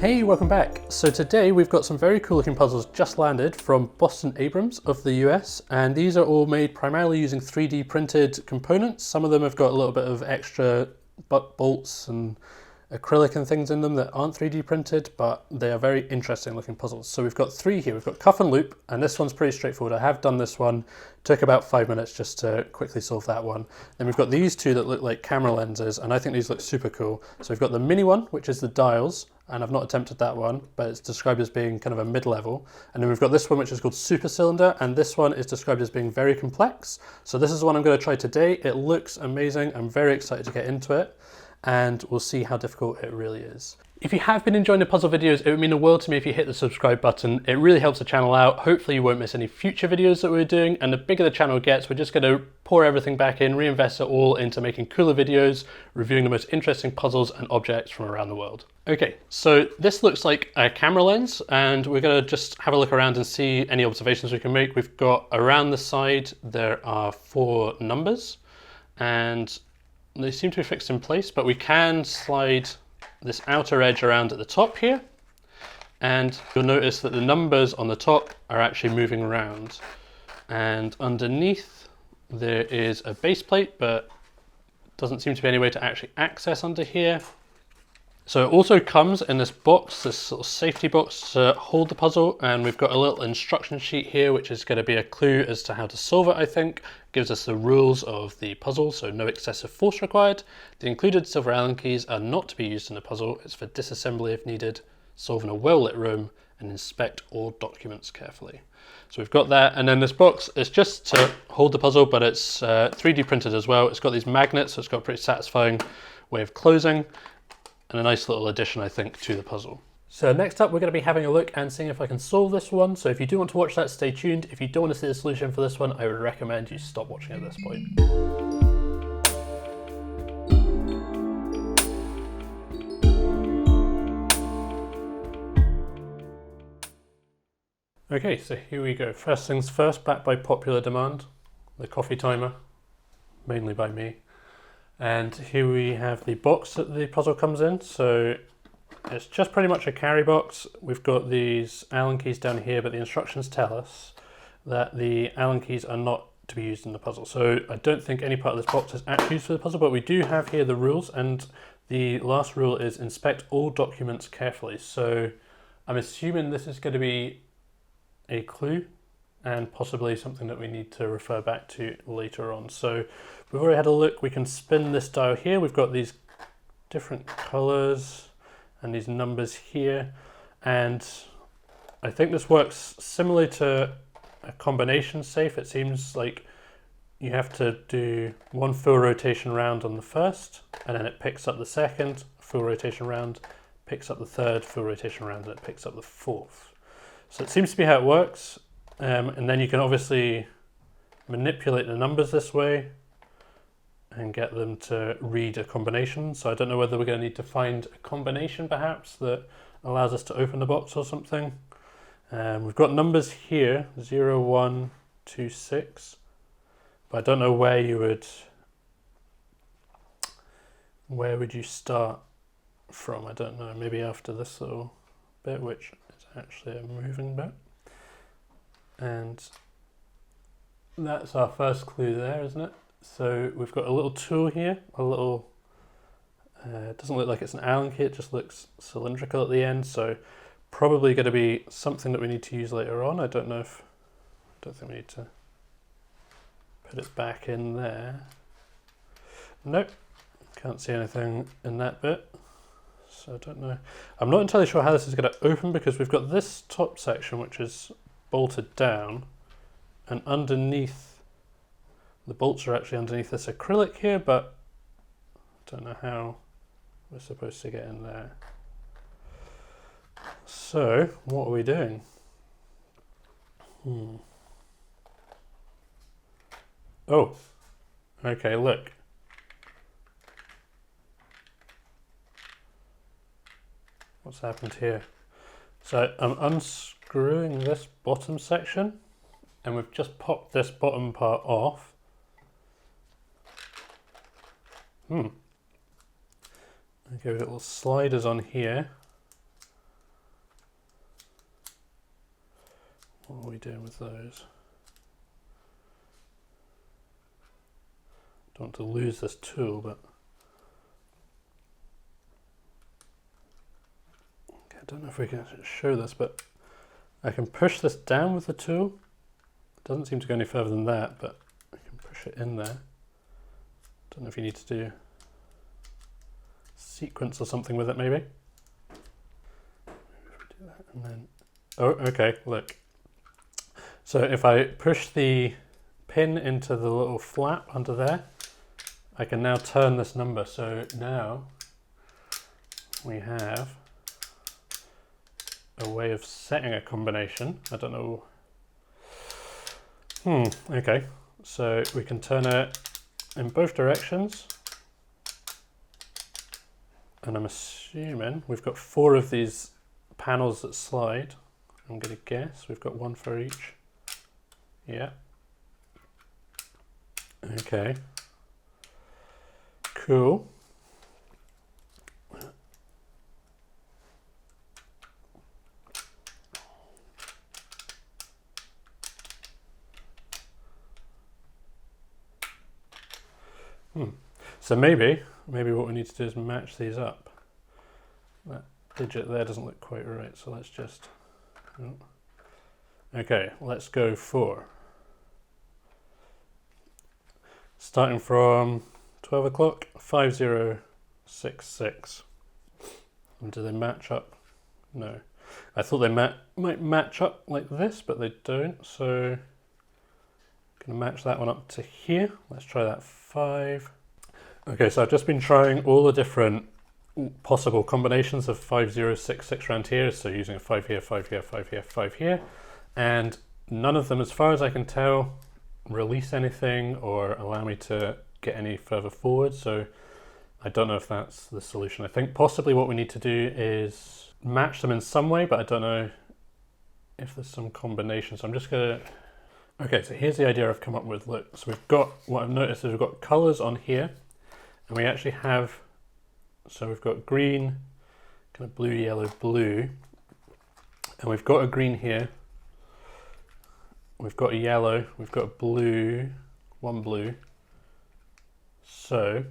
Hey, welcome back. So today we've got some very cool looking puzzles just landed from Boston Abrams of the US, and these are all made primarily using 3D printed components. Some of them have got a little bit of extra bolts and acrylic and things in them that aren't 3D printed, but they are very interesting looking puzzles. So we've got three here. We've got cuff and loop, and this one's pretty straightforward. I have done this one, took about 5 minutes just to quickly solve that one. Then we've got these two that look like camera lenses, and I think these look super cool. So we've got the mini one, which is the dials, and I've not attempted that one, but it's described as being kind of a mid-level. And then we've got this one, which is called super cylinder, and this one is described as being very complex. So this is the one I'm going to try today. It looks amazing. I'm very excited to get into it, and we'll see how difficult it really is. If you have been enjoying the puzzle videos, it would mean the world to me if you hit the subscribe button. It really helps the channel out. Hopefully you won't miss any future videos that we're doing, and the bigger the channel gets, we're just going to pour everything back in, reinvest it all into making cooler videos, reviewing the most interesting puzzles and objects from around the world. Okay, so this looks like a camera lens, and we're going to just have a look around and see any observations we can make. We've got around the side, there are 4 numbers, and they seem to be fixed in place, but we can slide this outer edge around at the top here, and you'll notice that the numbers on the top are actually moving around, and underneath there is a base plate, but doesn't seem to be any way to actually access under here. So it also comes in this box, this sort of safety box to hold the puzzle, and we've got a little instruction sheet here which is going to be a clue as to how to solve it. I think gives us the rules of the puzzle, so no excessive force required. The included silver Allen keys are not to be used in the puzzle. It's for disassembly if needed, solve in a well-lit room, and inspect all documents carefully. So we've got that, and then this box is just to hold the puzzle, but it's 3D printed as well. It's got these magnets, so it's got a pretty satisfying way of closing, and a nice little addition, I think, to the puzzle. So next up, we're going to be having a look and seeing if I can solve this one. So if you do want to watch that, stay tuned. If you don't want to see the solution for this one, I would recommend you stop watching at this point. Okay, so here we go. First things first, back by popular demand, the coffee timer, mainly by me. And here we have the box that the puzzle comes in. So it's just pretty much a carry box. We've got these Allen keys down here, but the instructions tell us that the Allen keys are not to be used in the puzzle. So I don't think any part of this box is actually used for the puzzle, but we do have here the rules, and the last rule is inspect all documents carefully. So I'm assuming this is going to be a clue and possibly something that we need to refer back to later on. So we've already had a look. We can spin this dial here. We've got these different colors and these numbers here, and I think this works similarly to a combination safe. It seems like you have to do one full rotation round on the first, and then it picks up the second, full rotation round, picks up the third, full rotation round, and it picks up the fourth. So it seems to be how it works. And then you can obviously manipulate the numbers this way and get them to read a combination. So I don't know whether we're going to need to find a combination perhaps that allows us to open the box or something. We've got numbers here, 0, 1, 2, 6, but I don't know where would you start from? I don't know, maybe after this little bit, which is actually a moving bit. And that's our first clue there, isn't it? So we've got a little tool here, a little, it doesn't look like it's an Allen key, it just looks cylindrical at the end, so probably going to be something that we need to use later on. I don't think we need to put it back in there. Nope, can't see anything in that bit, so I don't know. I'm not entirely sure how this is going to open, because we've got this top section which is bolted down, and underneath, the bolts are actually underneath this acrylic here, but I don't know how we're supposed to get in there. So what are we doing? Oh, okay, look. What's happened here? So I'm unscrewing this bottom section, and we've just popped this bottom part off. Okay, we've got little sliders on here, What are we doing with those? Don't want to lose this tool, but okay, I don't know if we can show this, but I can push this down with the tool. It doesn't seem to go any further than that, but I can push it in there. Don't know if you need to do sequence or something with it, maybe. Do that and then, oh, okay, look. So if I push the pin into the little flap under there, I can now turn this number. So now we have a way of setting a combination. I don't know. Okay. So we can turn it in both directions. And I'm assuming we've got 4 of these panels that slide. I'm going to guess we've got 1 for each. Yeah. Okay. Cool. So maybe what we need to do is match these up. That digit there doesn't look quite right, so let's just... Oh. Okay, let's go for... Starting from 12 o'clock, 5066. And do they match up? No. I thought they might match up like this, but they don't, so I'm going to match that one up to here. Let's try that 5. Okay, so I've just been trying all the different possible combinations of 5066 around here, so using a 5 here, 5 here, 5 here, 5 here, and none of them, as far as I can tell, release anything or allow me to get any further forward, so I don't know if that's the solution. I think possibly what we need to do is match them in some way, but I don't know if there's some combination, so I'm just going to... Okay, so here's the idea I've come up with. Look, so we've got, what I've noticed is we've got colours on here, and we actually have, so we've got green, kind of blue, yellow, blue, and we've got a green here, we've got a yellow, we've got a blue, 1 blue, so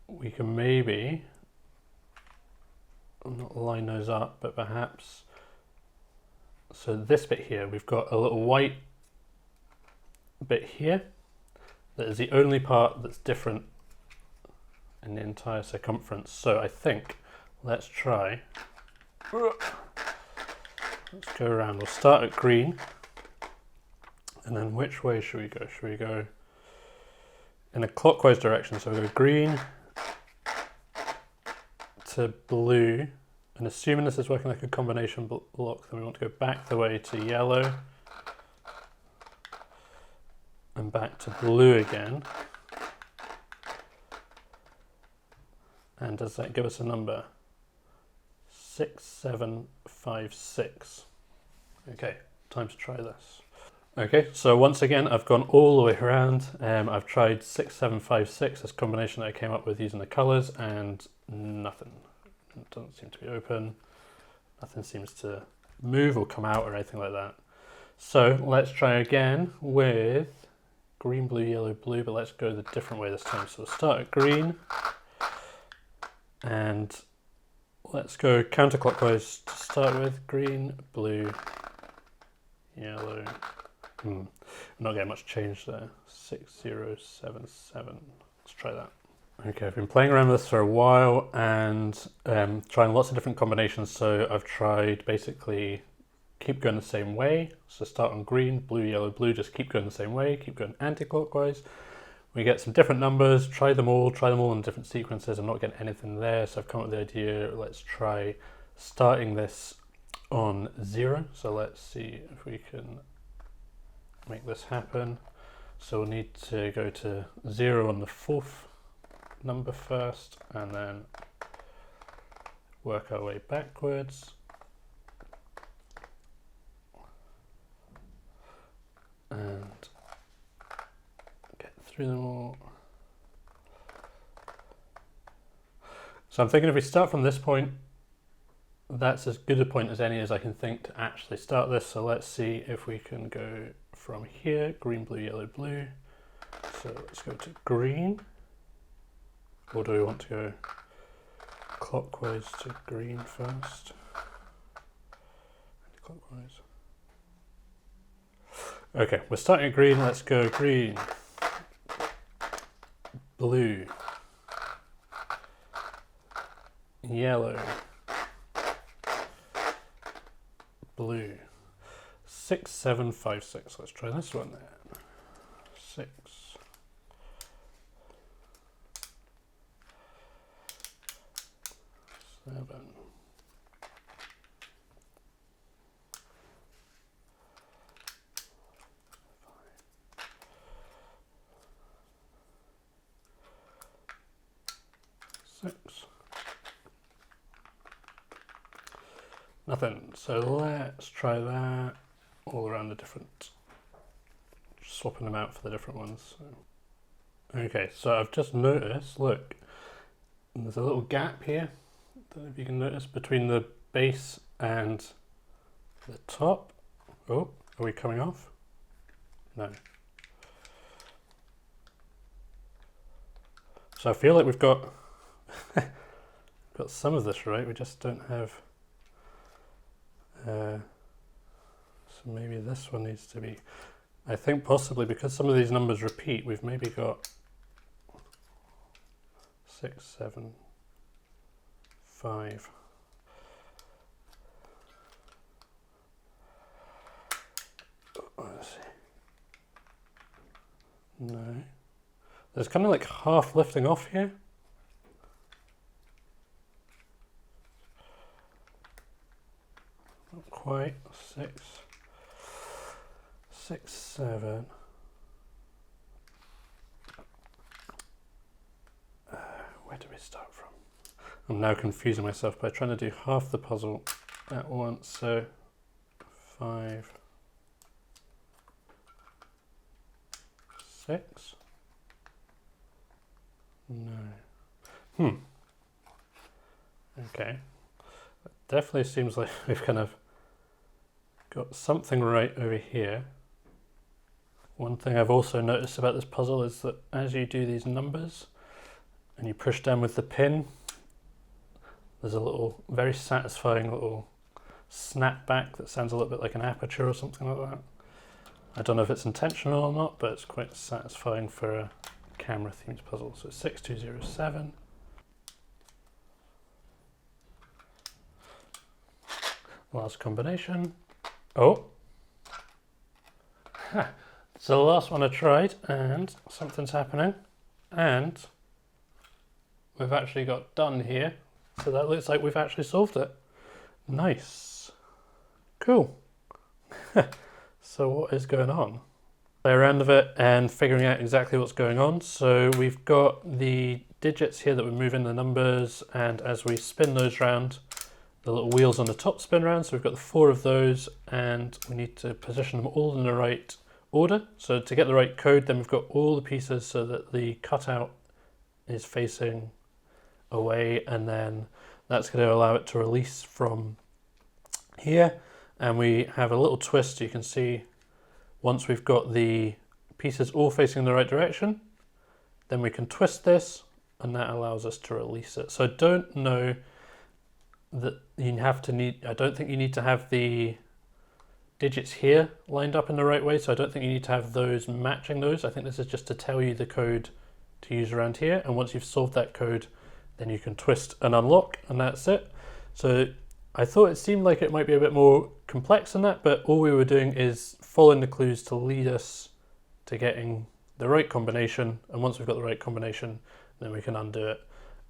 we can maybe, not line those up, but perhaps, so this bit here, we've got a little white bit here, that is the only part that's different in the entire circumference. So I think let's try, let's go around. We'll start at green, and then which way should we go? Should we go in a clockwise direction? So we go green to blue, and assuming this is working like a combination block, then we want to go back the way to yellow and back to blue again. And does that give us a number? 6756. Okay, time to try this. Okay, so once again, I've gone all the way around. I've tried 6756, this combination that I came up with using the colours, and nothing. It doesn't seem to be open. Nothing seems to move or come out or anything like that. So let's try again with green, blue, yellow, blue, but let's go the different way this time. So we'll start at green. And let's go counterclockwise to start with. Green, blue, yellow. I'm not getting much change there. 6077. Let's try that. Okay, I've been playing around with this for a while and trying lots of different combinations. So I've tried basically keep going the same way. So start on green, blue, yellow, blue, just keep going the same way, keep going anti-clockwise. We get some different numbers, try them all in different sequences. I'm not getting anything there, so I've come up with the idea, let's try starting this on 0. So let's see if we can make this happen. So we'll need to go to 0 on the 4th number first, and then work our way backwards. And through them all. So I'm thinking if we start from this point that's as good a point as any as I can think to actually start this. So let's see if we can go from here, green, blue, yellow, blue. So let's go to green. Or do we want to go clockwise to green first? Clockwise. Okay, we're starting at green. Let's go green, blue, yellow, blue. 6, 7, 5, 6. Let's try this one then. 6. 7. 6. Nothing. So let's try that all around the different, swapping them out for the different ones. So. Okay, so I've just noticed, look, there's a little gap here. Don't know if you can notice between the base and the top. Oh, are we coming off? No. So I feel like we've got got some of this right. We just don't have. So maybe this one needs to be. I think possibly because some of these numbers repeat, we've maybe got 6, 7, 5. Let's see. No. There's kind of like half lifting off here. Not quite. 6, 6, 7. Where do we start from? I'm now confusing myself by trying to do half the puzzle at once. So 5, 6. No. Okay. It definitely seems like we've kind of got something right over here. One thing I've also noticed about this puzzle is that as you do these numbers and you push down with the pin, there's a little, very satisfying little snap back that sounds a little bit like an aperture or something like that. I don't know if it's intentional or not, but it's quite satisfying for a camera themed puzzle. So 6207. Last combination. Oh! Ha. So the last one I tried and something's happening and we've actually got done here. So that looks like we've actually solved it. Nice. Cool. So what is going on? Play around with it and figuring out exactly what's going on. So we've got the digits here that we move in the numbers, and as we spin those round, the little wheels on the top spin round. So we've got the 4 of those and we need to position them all in the right order. So to get the right code, then we've got all the pieces so that the cutout is facing away, and then that's going to allow it to release from here. And we have a little twist. You can see once we've got the pieces all facing in the right direction, then we can twist this and that allows us to release it. So I don't know that I don't think you need to have the digits here lined up in the right way. So I don't think you need to have those matching those. I think this is just to tell you the code to use around here. And once you've solved that code, then you can twist and unlock, and that's it. So I thought it seemed like it might be a bit more complex than that, but all we were doing is following the clues to lead us to getting the right combination. And once we've got the right combination, then we can undo it.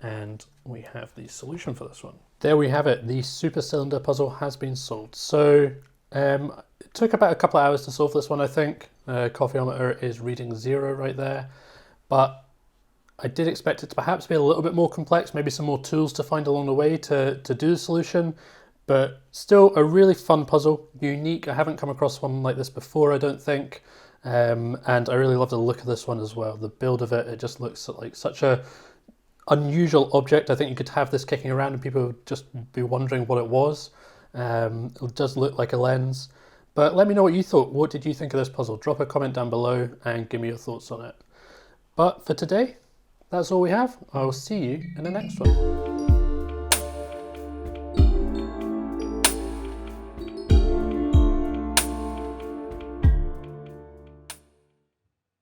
And we have the solution for this one. There we have it. The super cylinder puzzle has been solved. So it took about a couple of hours to solve this one, I think. Coffeeometer is reading 0 right there. But I did expect it to perhaps be a little bit more complex, maybe some more tools to find along the way to do the solution, but still a really fun puzzle, unique. I haven't come across one like this before, I don't think, and I really love the look of this one as well. The build of it, it just looks like such a unusual object. I think you could have this kicking around and people would just be wondering what it was. It does look like a lens. But let me know what you thought. What did you think of this puzzle? Drop a comment down below and give me your thoughts on it. But for today, that's all we have. I will see you in the next one.